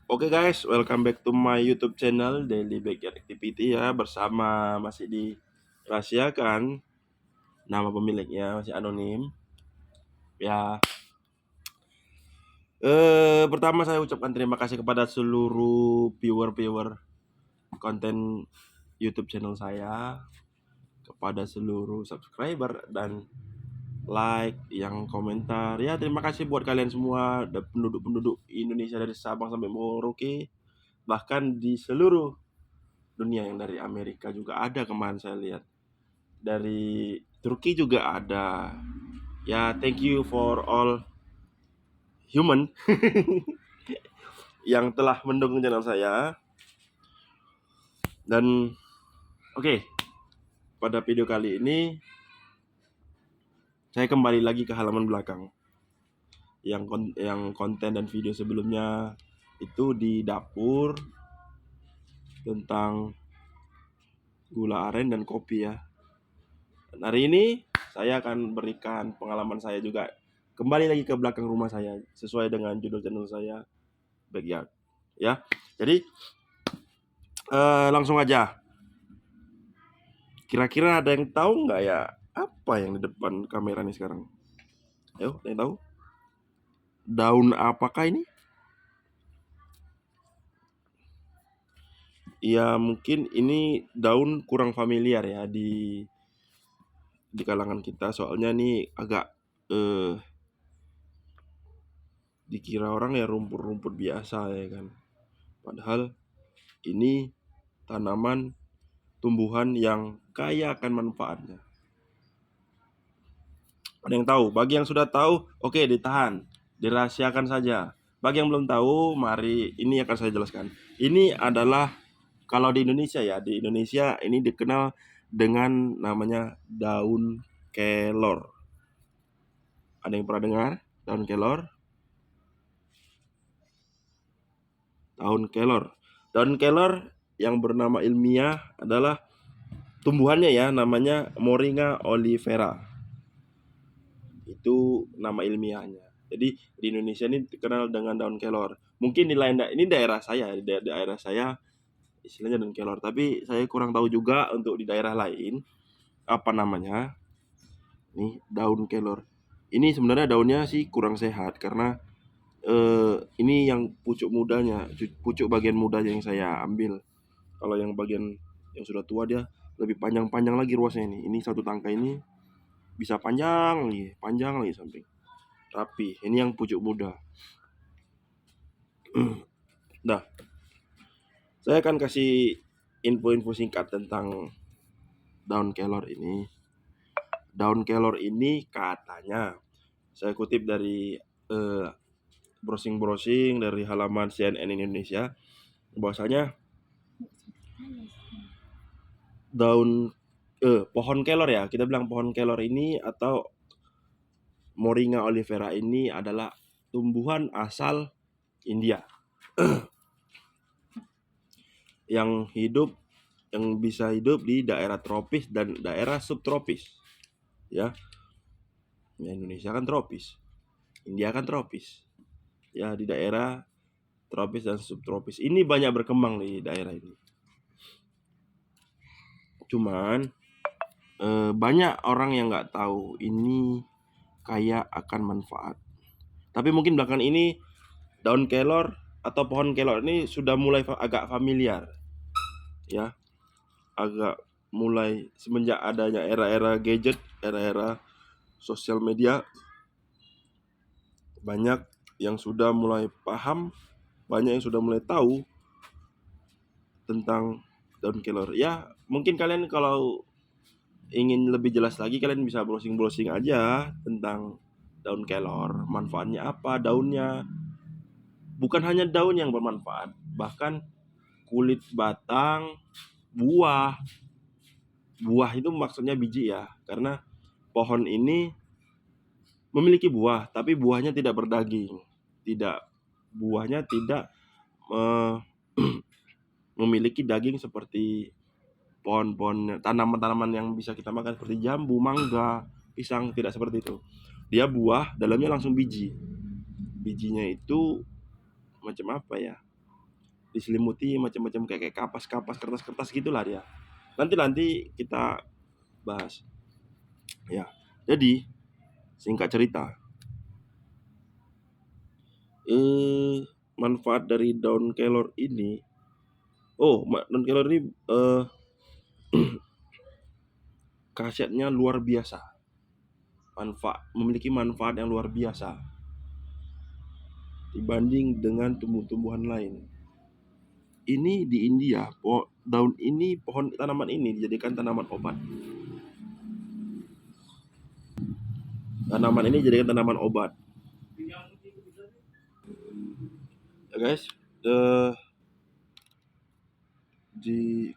Oke guys, welcome back to my YouTube channel Daily Backyard Activity ya, bersama masih dirahasiakan nama pemiliknya masih anonim. Ya, pertama saya ucapkan terima kasih kepada seluruh viewer konten YouTube channel saya, kepada seluruh subscriber dan like, yang komentar. Ya, terima kasih buat kalian semua penduduk-penduduk Indonesia dari Sabang sampai Merauke, bahkan di seluruh dunia, yang dari Amerika juga ada kemarin saya lihat. Dari Turki juga ada. Ya, thank you for all human yang telah mendukung channel saya. Dan oke, pada video kali ini saya kembali lagi ke halaman belakang. Yang konten dan video sebelumnya itu di dapur tentang gula aren dan kopi ya. Dan hari ini saya akan berikan pengalaman saya juga, kembali lagi ke belakang rumah saya sesuai dengan judul channel saya, Backyard ya. Jadi langsung aja. Kira-kira ada yang tahu nggak ya apa yang di depan kamera nih sekarang? Ayo, ada yang tahu? Daun apakah ini? Ya mungkin ini daun kurang familiar ya di kalangan kita, soalnya nih agak dikira orang ya rumput-rumput biasa ya kan. Padahal ini tanaman tumbuhan yang kaya akan manfaatnya. Ada yang tahu? Bagi yang sudah tahu, oke, ditahan, dirahasiakan saja. Bagi yang belum tahu, mari ini akan saya jelaskan. Ini adalah, kalau di Indonesia ya, di Indonesia ini dikenal dengan namanya daun kelor. Ada yang pernah dengar daun kelor? Daun kelor. Daun kelor yang bernama ilmiah adalah tumbuhannya ya, namanya Moringa oleifera. Itu nama ilmiahnya. Jadi di Indonesia ini dikenal dengan daun kelor. Mungkin di lain ini daerah saya, di daerah saya istilahnya daun kelor, tapi saya kurang tahu juga untuk di daerah lain apa namanya. Nih, daun kelor. Ini sebenarnya daunnya sih kurang sehat karena ini yang pucuk mudanya, pucuk bagian mudanya yang saya ambil. Kalau yang bagian yang sudah tua dia lebih panjang-panjang lagi ruasnya ini. Ini satu tangkai ini bisa panjang lagi samping. Rapi. Ini yang pucuk muda. Nah, saya akan kasih info-info singkat tentang daun kelor ini. Daun kelor ini katanya, saya kutip dari browsing dari halaman CNN Indonesia, bahwasanya daun pohon kelor ya, kita bilang pohon kelor ini atau Moringa oleifera ini adalah tumbuhan asal India yang bisa hidup di daerah tropis dan daerah subtropis ya. Indonesia kan tropis, India kan tropis ya. Di daerah tropis dan subtropis ini banyak berkembang di daerah ini. Cuman banyak orang yang nggak tahu ini kaya akan manfaat. Tapi mungkin belakangan ini daun kelor atau pohon kelor ini sudah mulai agak familiar ya, agak mulai semenjak adanya era-era gadget, era-era sosial media. Banyak yang sudah mulai paham, banyak yang sudah mulai tahu tentang daun kelor. Ya, mungkin kalian kalau ingin lebih jelas lagi, kalian bisa browsing aja tentang daun kelor, manfaatnya apa, daunnya. Bukan hanya daun yang bermanfaat, bahkan kulit, batang, buah. Buah itu maksudnya biji ya, karena pohon ini memiliki buah, tapi buahnya tidak berdaging. Buahnya tidak memiliki daging seperti pohon-pohon, tanaman-tanaman yang bisa kita makan seperti jambu, mangga, pisang, tidak seperti itu. Dia buah, dalamnya langsung biji. Bijinya itu macam apa ya? diselimuti macam-macam kayak kapas-kapas, kertas-kertas gitulah dia. Nanti kita bahas. Ya, jadi singkat cerita, manfaat dari daun kelor ini, daun kelor ini khasiatnya luar biasa. Memiliki manfaat yang luar biasa dibanding dengan tumbuh-tumbuhan lain. Ini di India, pohon tanaman ini dijadikan tanaman obat. Tanaman ini dijadikan tanaman obat. Ya guys,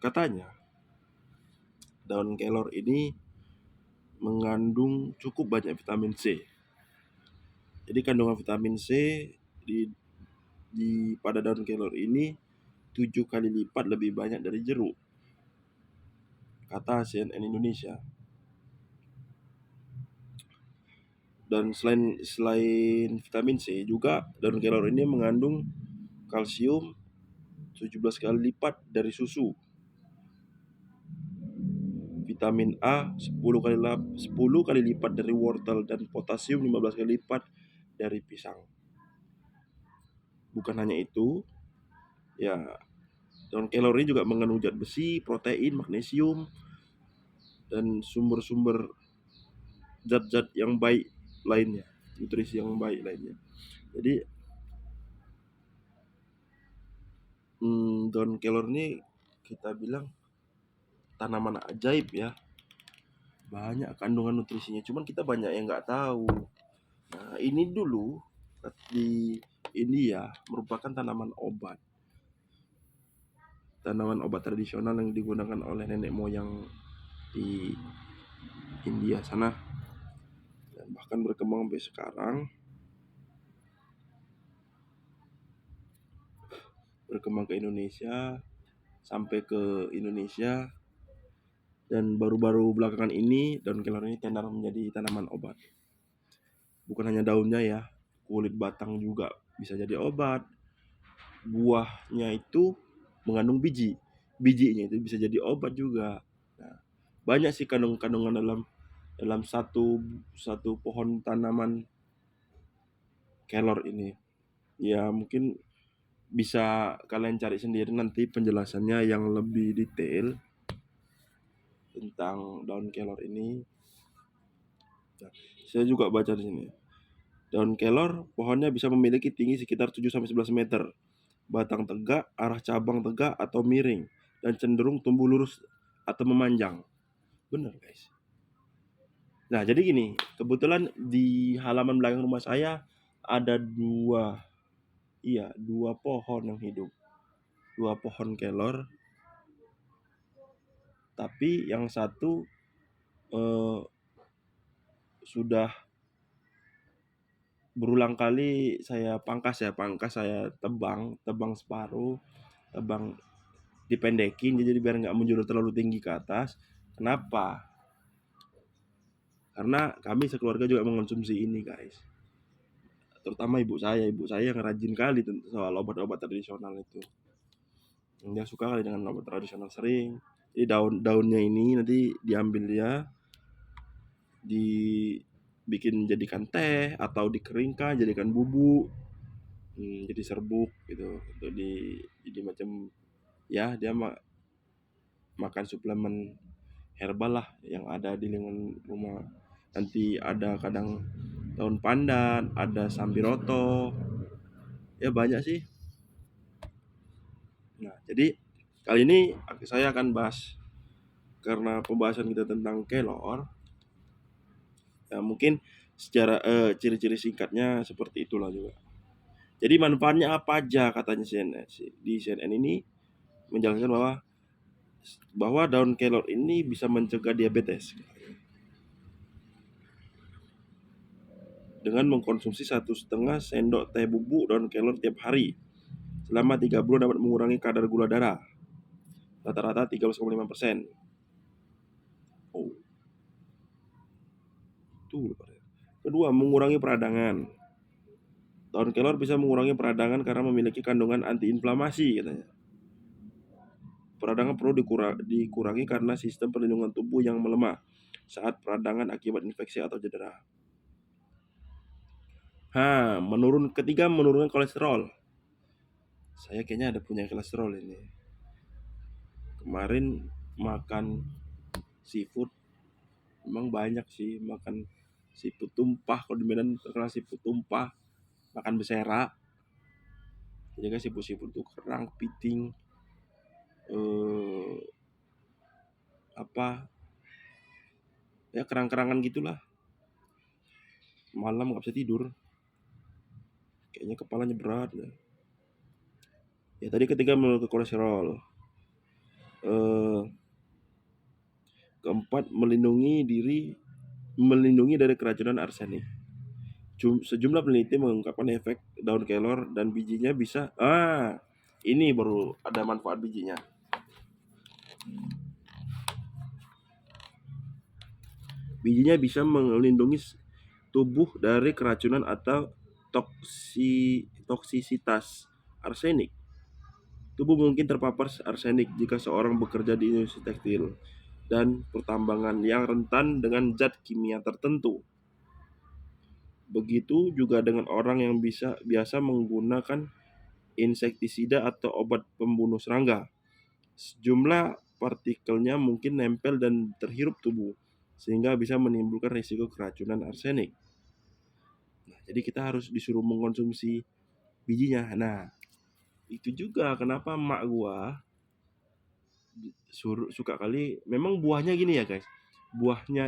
katanya daun kelor ini mengandung cukup banyak vitamin C. Jadi kandungan vitamin C pada daun kelor ini 7 kali lipat lebih banyak dari jeruk, kata CNN Indonesia. Dan selain vitamin C juga daun kelor ini mengandung kalsium 17 kali lipat dari susu, vitamin A 10 kali lipat dari wortel, dan potasium 15 kali lipat dari pisang. Bukan hanya itu, ya daun kelor ini juga mengandung zat besi, protein, magnesium, dan sumber-sumber zat-zat yang baik lainnya, nutrisi yang baik lainnya. Jadi daun kelor ini kita bilang tanaman ajaib ya, banyak kandungan nutrisinya, cuman kita banyak yang nggak tahu. Nah, ini dulu di India merupakan tanaman obat tradisional yang digunakan oleh nenek moyang di India sana, dan bahkan berkembang sampai sekarang, berkembang ke Indonesia, sampai ke Indonesia, dan baru-baru belakangan ini daun kelor ini tenar menjadi tanaman obat. Bukan hanya daunnya ya, kulit batang juga bisa jadi obat. Buahnya itu mengandung bijinya itu bisa jadi obat juga. Nah, banyak sih kandungan dalam satu pohon tanaman kelor ini. Ya mungkin bisa kalian cari sendiri nanti penjelasannya yang lebih detail tentang daun kelor ini. Nah, saya juga baca di sini. Daun kelor pohonnya bisa memiliki tinggi sekitar 7-11 meter. Batang tegak, arah cabang tegak atau miring, dan cenderung tumbuh lurus atau memanjang. Benar guys. Nah jadi gini, kebetulan di halaman belakang rumah saya ada dua pohon yang hidup, 2 pohon kelor. Tapi yang satu sudah berulang kali saya pangkas, saya tebang separuh, dipendekin jadi biar nggak menjulur terlalu tinggi ke atas. Kenapa? Karena kami sekeluarga juga mengonsumsi ini guys, terutama ibu saya yang rajin kali soal obat-obat tradisional itu. Dia suka kali dengan obat tradisional sering. Jadi daunnya ini nanti diambil dia, dibikin jadikan teh atau dikeringkan jadikan bubuk, jadi serbuk gitu, untuk jadi macam ya dia makan suplemen herbal lah yang ada di lingkungan rumah. Nanti ada kadang daun pandan, ada sambiroto, ya banyak sih. Nah jadi kali ini saya akan bahas, karena pembahasan kita tentang kelor ya, mungkin secara ciri-ciri singkatnya seperti itulah juga. Jadi manfaatnya apa aja katanya di CNN ini menjelaskan bahwa daun kelor ini bisa mencegah diabetes dengan mengkonsumsi 1,5 sendok teh bubuk daun kelor tiap hari selama 3 bulan dapat mengurangi kadar gula darah rata-rata 13,5%. Oh, itu. Kedua, mengurangi peradangan. Daun kelor bisa mengurangi peradangan karena memiliki kandungan antiinflamasi katanya. Peradangan perlu dikurangi karena sistem perlindungan tubuh yang melemah saat peradangan akibat infeksi atau cedera. Ketiga, menurunkan kolesterol. Saya kayaknya ada punya kolesterol ini. Kemarin makan seafood, memang banyak sih makan seafood tumpah. Kalau di Medan terkenal seafood tumpah, makan bersera. Jadi kan seafood tuh kerang, piting, ya kerang-kerangan gitulah. Malam nggak bisa tidur, kayaknya kepalanya berat ya. Ya tadi ketiga menurunkan kolesterol. Keempat, melindungi dari keracunan arsenik. Sejumlah peneliti mengungkapkan efek daun kelor dan bijinya bisa ini baru ada manfaat bijinya. Bijinya bisa melindungi tubuh dari keracunan atau toksisitas arsenik. Tubuh mungkin terpapar arsenik jika seorang bekerja di industri tekstil dan pertambangan yang rentan dengan zat kimia tertentu. Begitu juga dengan orang yang biasa menggunakan insektisida atau obat pembunuh serangga. Sejumlah partikelnya mungkin nempel dan terhirup tubuh, sehingga bisa menimbulkan risiko keracunan arsenik. Nah, jadi kita harus disuruh mengkonsumsi bijinya. Nah, itu juga kenapa emak gua suka kali. Memang buahnya gini ya guys. Buahnya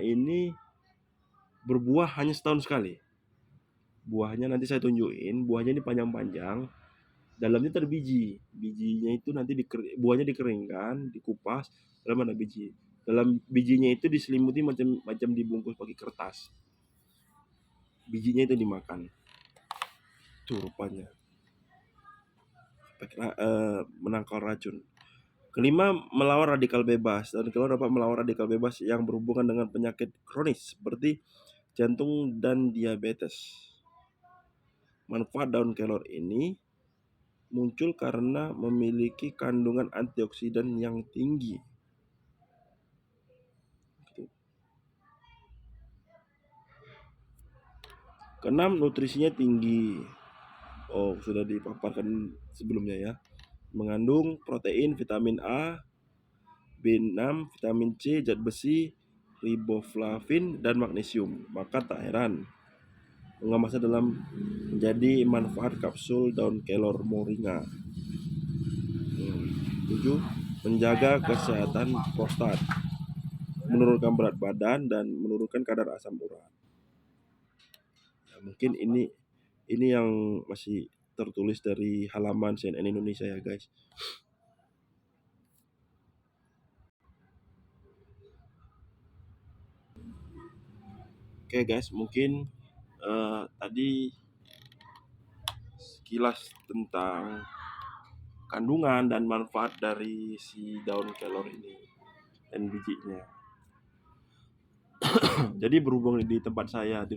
ini berbuah hanya setahun sekali. Buahnya nanti saya tunjukin. Buahnya ini panjang-panjang. Dalamnya terbiji. Bijinya itu nanti buahnya dikeringkan, dikupas, dalam ada biji. Dalam bijinya itu diselimuti macam dibungkus pakai kertas. Bijinya itu dimakan. Itu rupanya. Menangkal racun. Kelima, melawan radikal bebas. Dan kelor dapat melawan radikal bebas yang berhubungan dengan penyakit kronis seperti jantung dan diabetes. Manfaat daun kelor ini muncul karena memiliki kandungan antioksidan yang tinggi. Keenam, nutrisinya tinggi. Sudah dipaparkan sebelumnya ya. Mengandung protein, vitamin A, B6, vitamin C, zat besi, riboflavin, dan magnesium. Maka tak heran mengemasnya dalam menjadi manfaat kapsul daun kelor moringa. 7. Menjaga kesehatan prostat, menurunkan berat badan, dan menurunkan kadar asam urat. Mungkin ini yang masih tertulis dari halaman CNN Indonesia ya guys. Oke guys, mungkin tadi sekilas tentang kandungan dan manfaat dari si daun kelor ini dan bijinya. Jadi berhubung di tempat saya di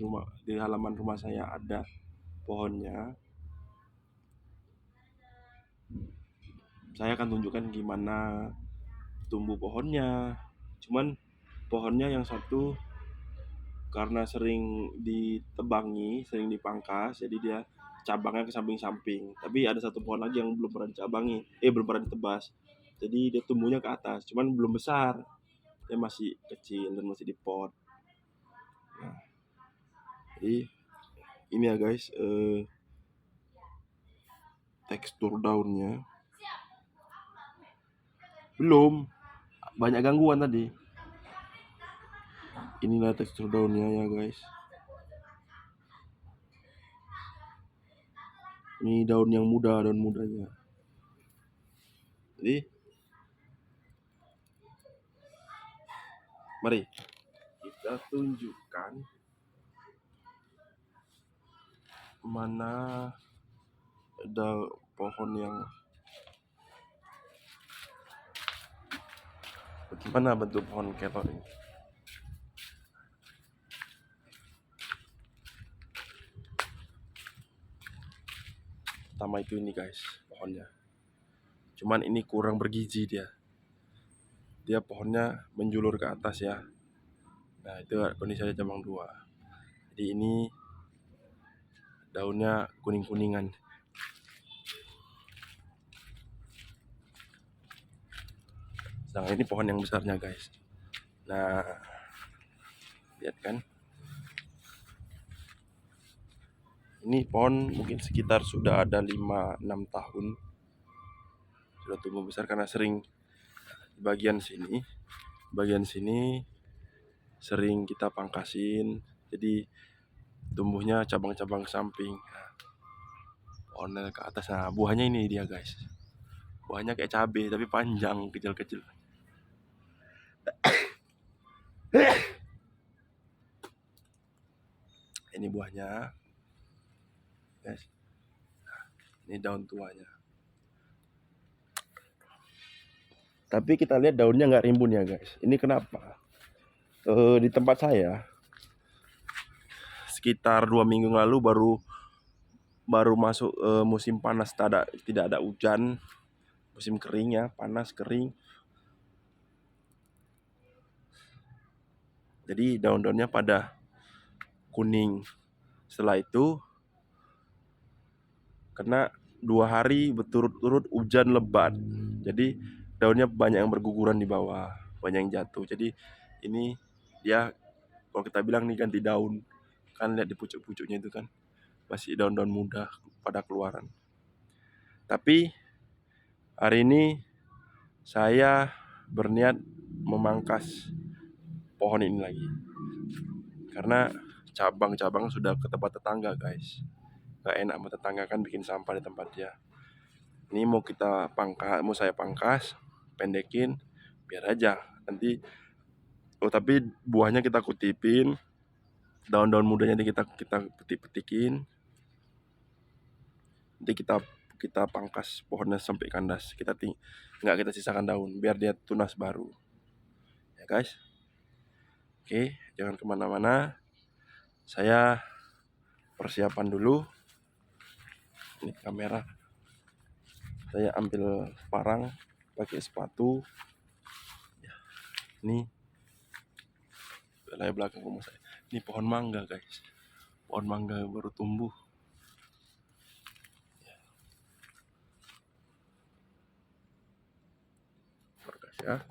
halaman rumah saya ada pohonnya, saya akan tunjukkan gimana tumbuh pohonnya. Cuman pohonnya yang satu karena sering ditebangi, sering dipangkas, jadi dia cabangnya ke samping-samping. Tapi ada satu pohon lagi yang belum pernah belum pernah ditebas. Jadi dia tumbuhnya ke atas, cuman belum besar. Dia masih kecil dan masih di pot. Nah, jadi ini ya guys, tekstur daunnya. Belum, banyak gangguan tadi. Inilah tekstur daunnya ya guys. Ini daun yang muda, daun mudanya. Jadi, mari kita tunjukkan mana ada pohon yang bagaimana bentuk pohon kelor ini. pertama itu ini guys, pohonnya. Cuman ini kurang bergizi dia. Dia pohonnya menjulur ke atas ya. Nah, itu kondisinya cabang 2. Jadi ini daunnya kuning-kuningan. Sedangkan ini pohon yang besarnya guys. Nah, lihat kan. Ini pohon mungkin sekitar sudah ada 5-6 tahun. Sudah tumbuh besar karena sering di bagian sini sering kita pangkasin. Jadi tumbuhnya cabang-cabang samping. Pohonnya ke atas. Nah, buahnya ini dia guys. Buahnya kayak cabai tapi panjang, kecil-kecil. Ini buahnya guys. Ini daun tuanya. Tapi kita lihat daunnya nggak rimbun ya guys. Ini kenapa? Di tempat saya sekitar 2 minggu lalu baru masuk musim panas, tidak ada hujan, musim kering ya, panas kering. Jadi daun-daunnya pada kuning. Setelah itu kena 2 hari berturut-turut hujan lebat. Jadi daunnya banyak yang berguguran di bawah, banyak yang jatuh. Jadi ini dia kalau kita bilang nih ganti daun. Kan lihat di pucuk-pucuknya itu kan masih daun-daun muda pada keluaran. Tapi hari ini saya berniat memangkas pohon ini lagi. Karena cabang-cabang sudah ke tempat tetangga guys. Gak enak sama tetangga kan bikin sampah di tempat dia. Ini mau saya pangkas, pendekin, biar aja nanti. Tapi buahnya kita kutipin, daun-daun mudanya kita petik-petikin. Nanti kita pangkas pohonnya sampai kandas. Nggak kita sisakan daun, biar dia tunas baru. Ya guys. Oke, jangan kemana-mana. Saya persiapan dulu. Ini kamera. Saya ambil parang, pakai sepatu. Ini wilayah belakang rumah saya. Ini pohon mangga guys. Pohon mangga baru tumbuh. Guys ya.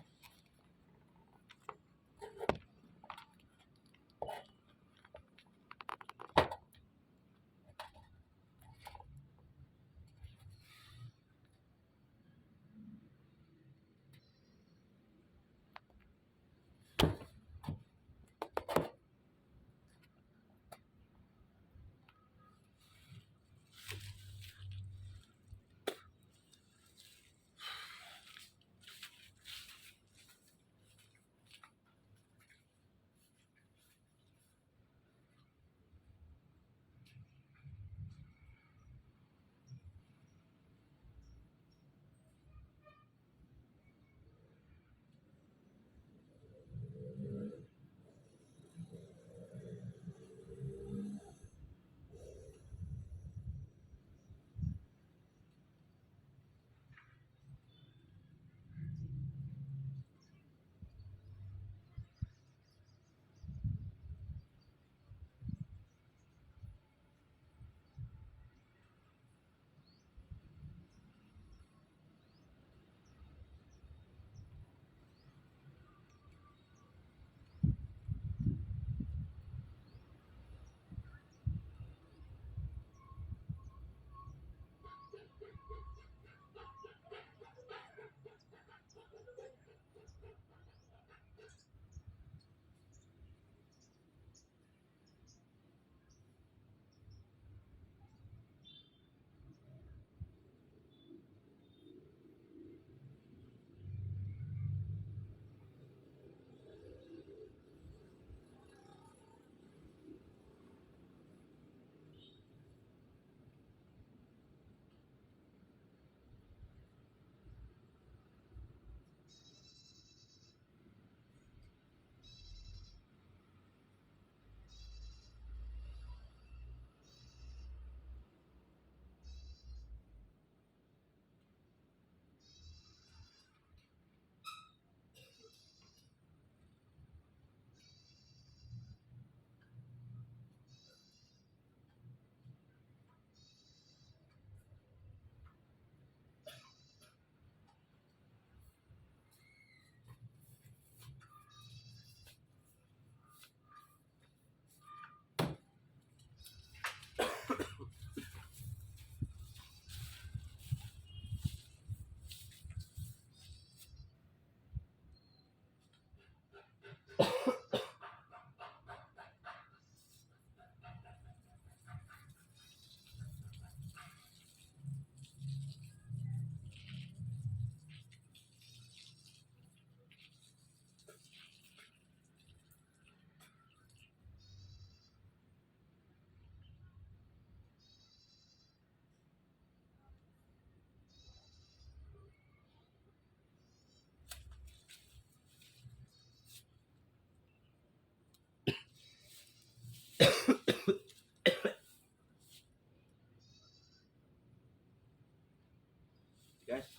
Guys,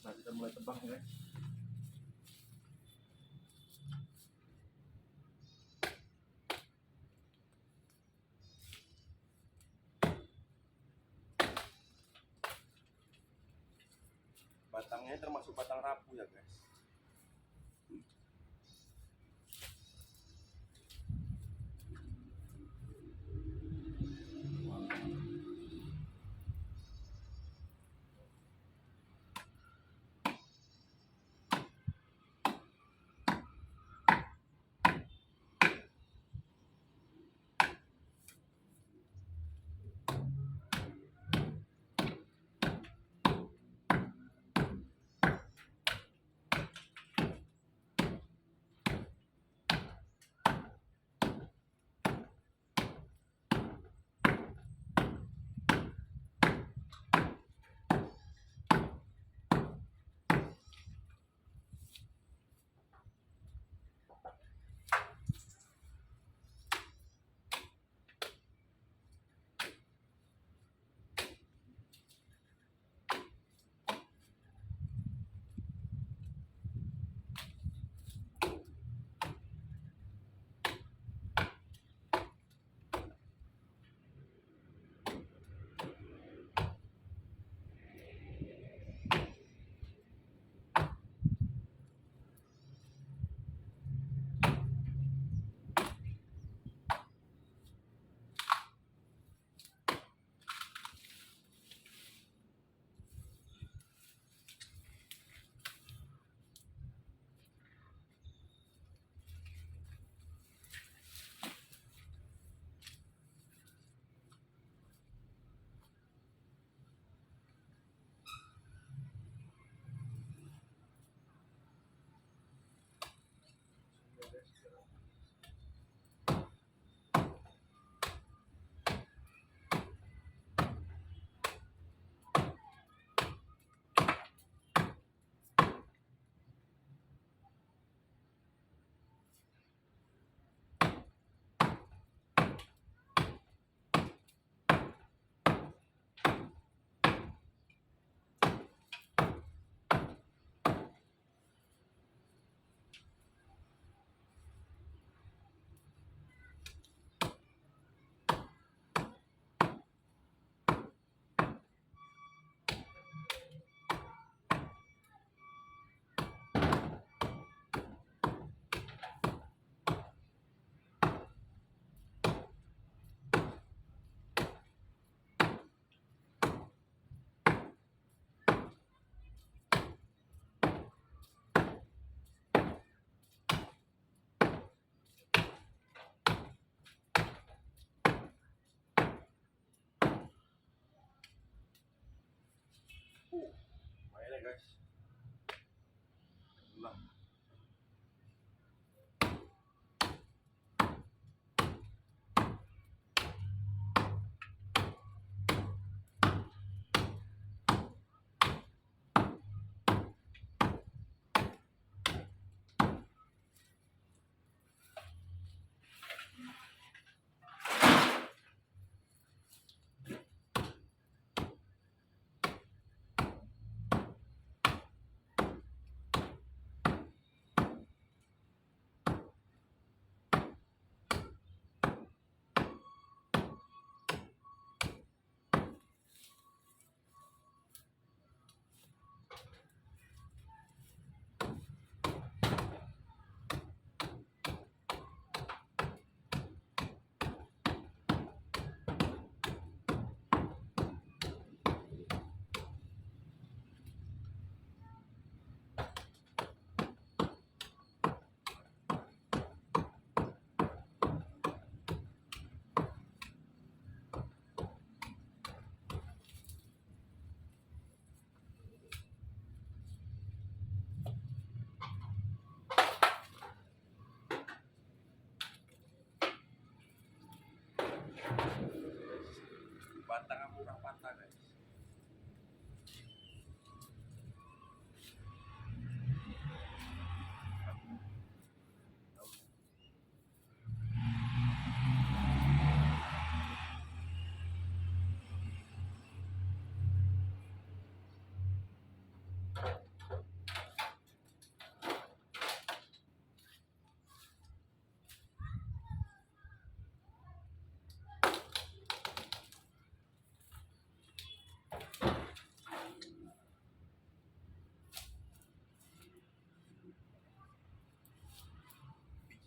nah kita mulai tebang guys. Batangnya termasuk batang rapuh ya guys.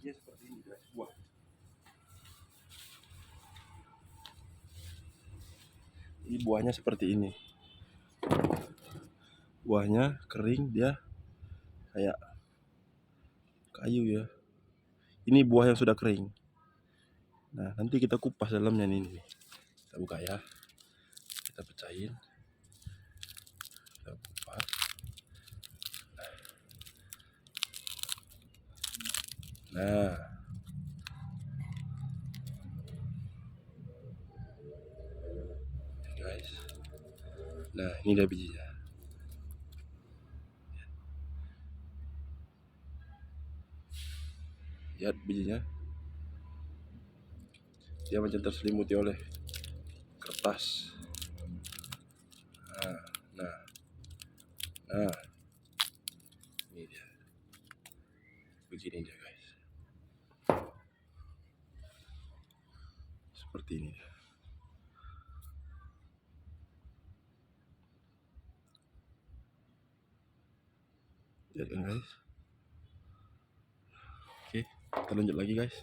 Bijinya seperti ini guys, buah. Ini buahnya seperti ini. Buahnya kering, dia kayak kayu ya. Ini buah yang sudah kering. Nah, nanti kita kupas dalamnya nih. Kita buka ya. Kita pecahin. Kita kupas. Nah, guys. Nah, ini dia bijinya. Lihat bijinya. Dia macam terselimuti oleh kertas. Nah, nah, ini dia. Begini dia guys. Seperti ini dia. Lihat kan guys. Oke, kita lanjut lagi guys.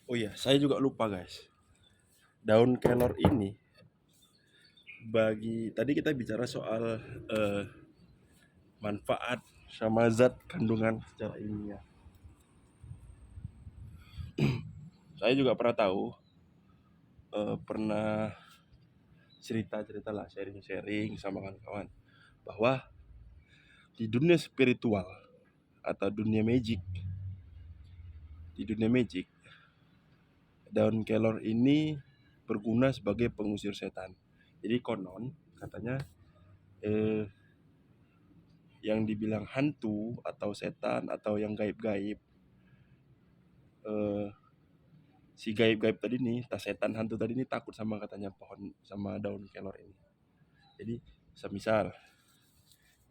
Oh iya, saya juga lupa guys. Daun kelor ini tadi kita bicara soal eh, manfaat sama zat kandungan secara ilmiah. Saya juga pernah tahu, pernah cerita-cerita lah, sharing-sharing sama kawan-kawan bahwa di dunia spiritual atau di dunia magic, daun kelor ini berguna sebagai pengusir setan. Jadi konon katanya eh, yang dibilang hantu atau setan atau yang gaib-gaib, eh, si gaib-gaib tadi nih, tas setan hantu tadi ini takut sama katanya pohon sama daun kelor ini. Jadi semisal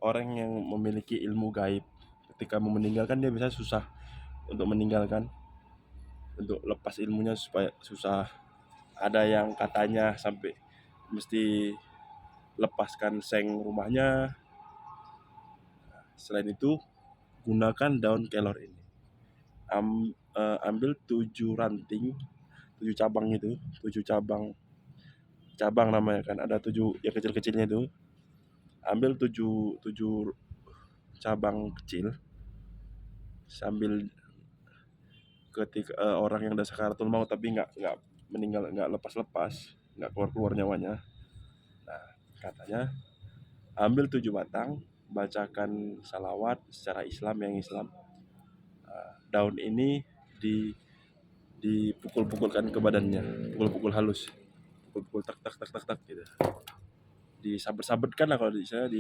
orang yang memiliki ilmu gaib ketika mau meninggalkan dia bisa susah untuk meninggalkan, untuk lepas ilmunya supaya susah. Ada yang katanya sampai mesti lepaskan seng rumahnya. Selain itu, gunakan daun kelor ini. Ambil 7 ranting, 7 cabang itu, 7 cabang namanya kan, ada 7 yang kecil-kecilnya itu. Ambil 7 7 cabang kecil sambil ketika orang yang udah sakaratul maut tapi nggak meninggal, nggak lepas-lepas, nggak keluar nyawanya. Nah, katanya ambil 7 batang, bacakan salawat secara Islam, yang Islam. Daun ini dipukul-pukulkan ke badannya, pukul-pukul halus, pukul-pukul tak tak tak tak tak gitu. Disabet-sabetkan lah, kalau misalnya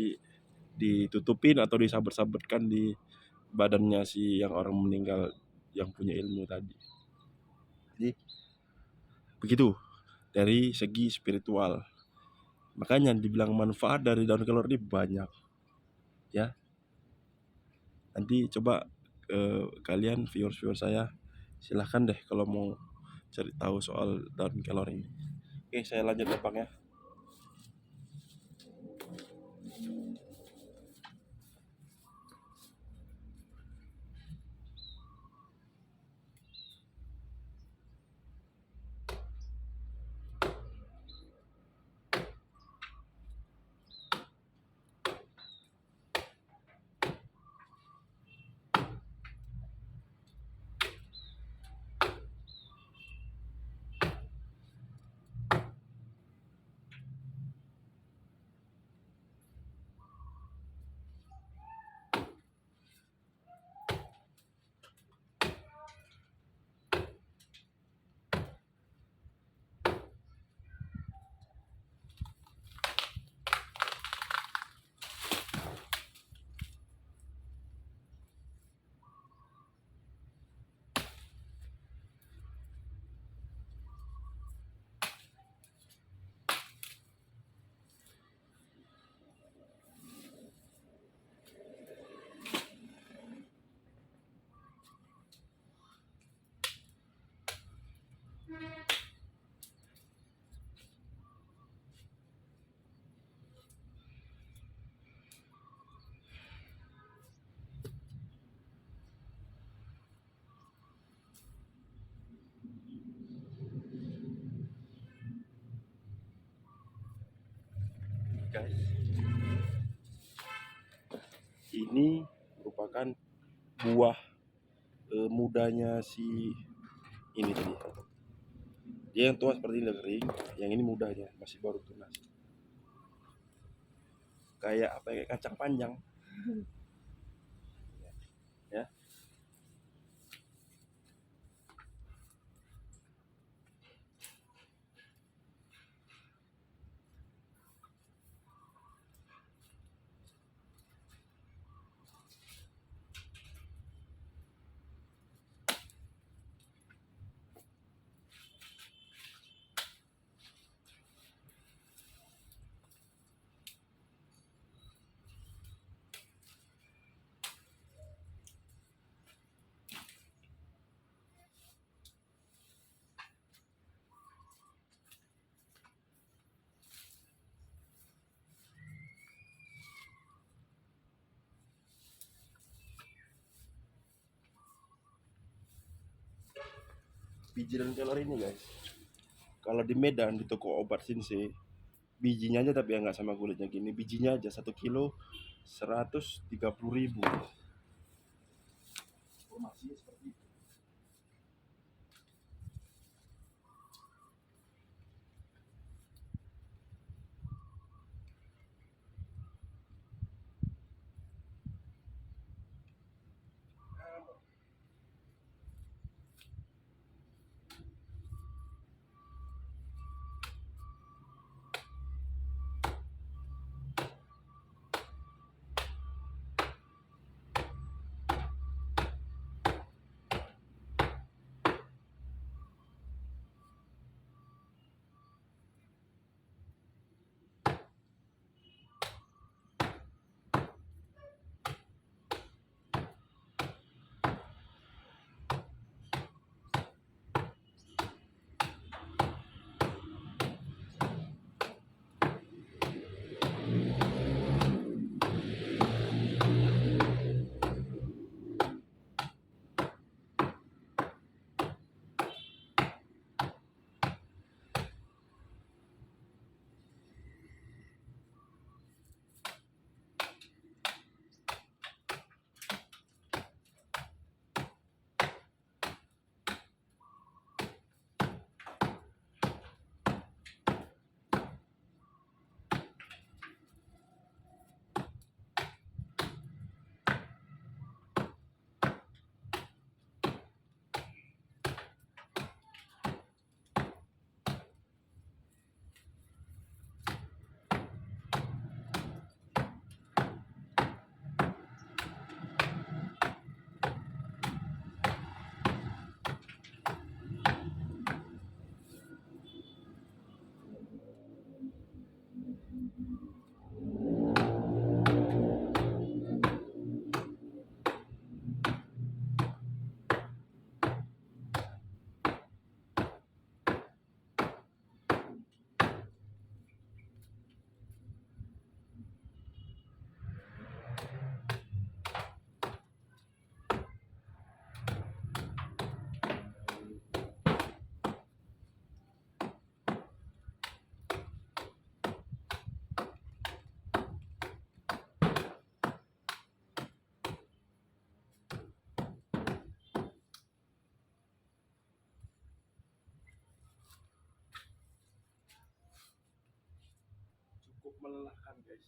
ditutupin atau disabet-sabetkan di badannya si yang orang meninggal yang punya ilmu tadi. Jadi begitu dari segi spiritual. Makanya dibilang manfaat dari daun kelor ini banyak ya. Nanti coba kalian viewers saya silahkan deh kalau mau cari tahu soal daun kelor ini. Oke, saya lanjut ya Bang ya. Guys, ini merupakan buah mudanya si ini tadi. Dia yang tua seperti ini udah kering, yang ini mudanya masih baru tunas. Kayak apa ya, kayak kacang panjang ya. biji dan kelor ini guys, kalau di Medan di toko obat sini bijinya aja, tapi ya nggak sama kulitnya gini, bijinya aja 1 kilo 130.000. Informasinya seperti itu. Cukup melelahkan guys.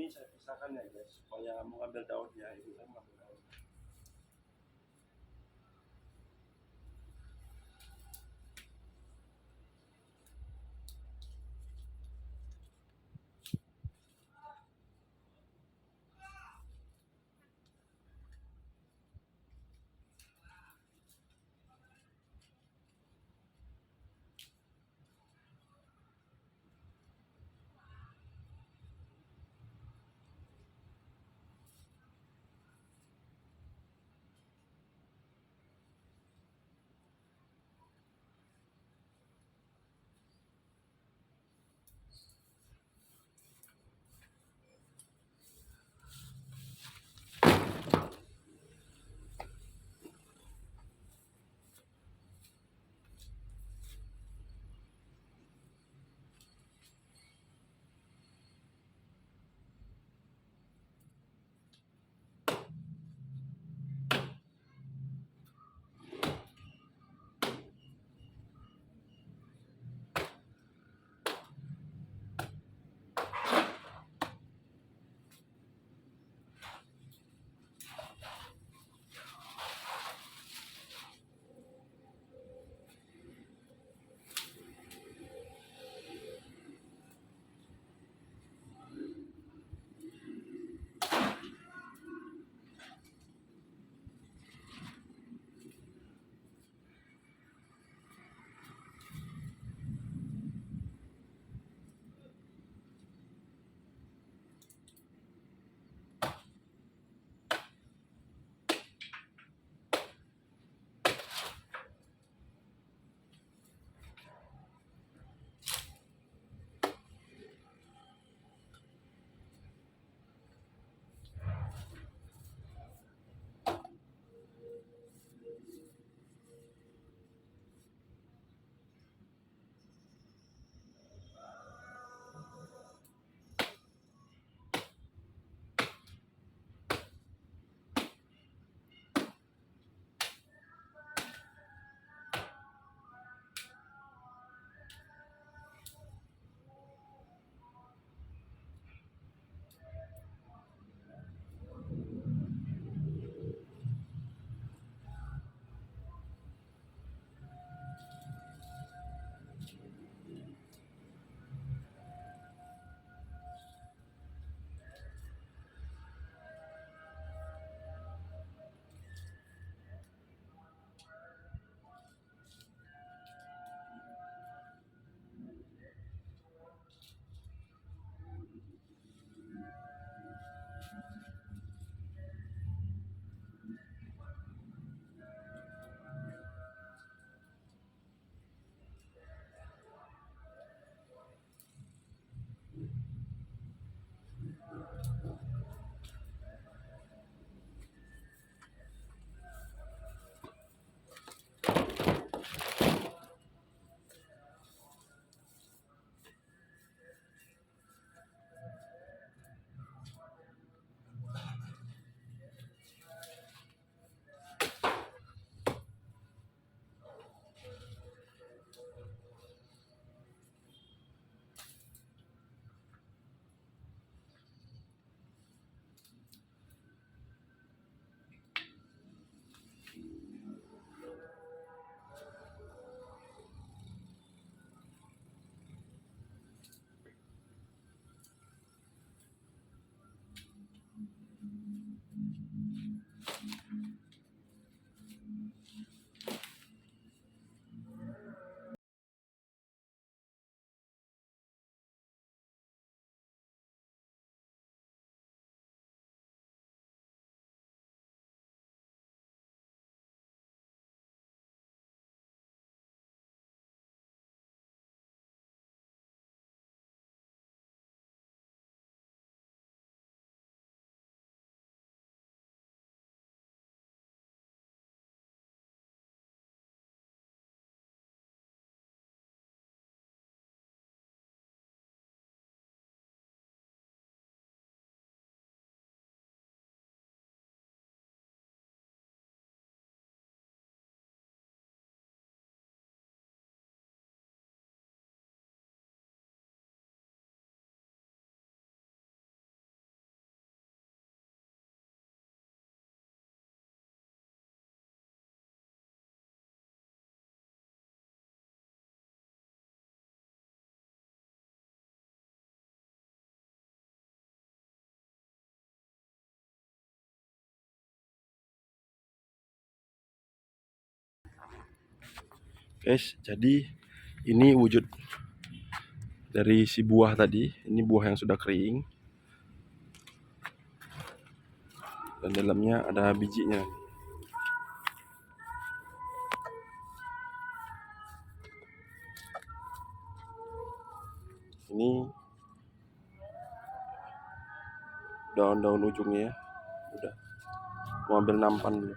ini saya pisahkan ya guys, supaya mengambil daunnya. Itu saya mengambil daun. Guys, jadi ini wujud dari si buah tadi. Ini buah yang sudah kering dan dalamnya ada bijinya. Ini daun-daun ujungnya ya. Udah mau ambil nampan dulu.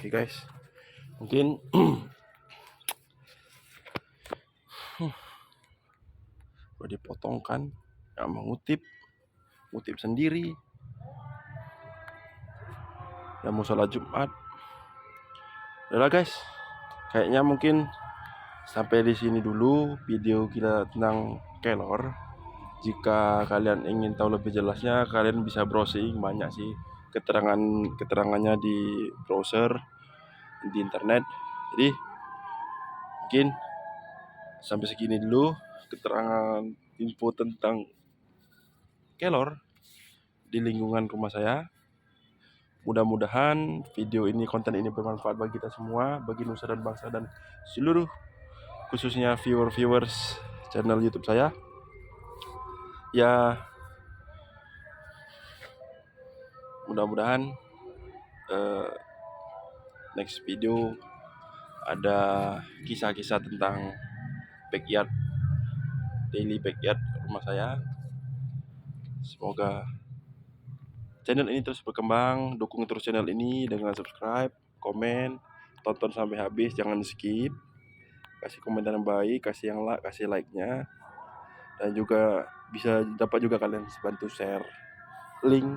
Oke guys, mungkin udah dipotong kan, nggak mau ngutip sendiri, ya mau sholat Jumat. Udah guys, kayaknya mungkin sampai di sini dulu video kita tentang kelor. Jika kalian ingin tahu lebih jelasnya, kalian bisa browsing, banyak sih keterangannya di browser, di internet. Jadi mungkin sampai segini dulu keterangan info tentang kelor di lingkungan rumah saya. Mudah-mudahan konten ini bermanfaat bagi kita semua, bagi nusa dan bangsa dan seluruh, khususnya viewers channel YouTube saya. Ya, mudah-mudahan next video ada kisah-kisah tentang daily backyard rumah saya. Semoga channel ini terus berkembang. Dukung terus channel ini dengan subscribe, komen, tonton sampai habis, jangan skip. Kasih komentar yang baik, kasih like-nya. Dan juga bisa dapat juga kalian bantu share link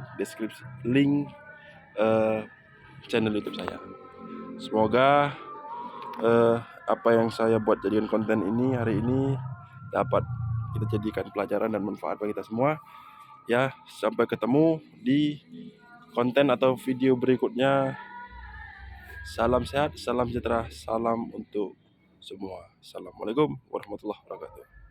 channel YouTube saya. Semoga apa yang saya buat jadikan konten ini hari ini dapat kita jadikan pelajaran dan manfaat bagi kita semua. Ya, sampai ketemu di konten atau video berikutnya. Salam sehat, salam sejahtera, salam untuk semua. Assalamualaikum warahmatullahi wabarakatuh.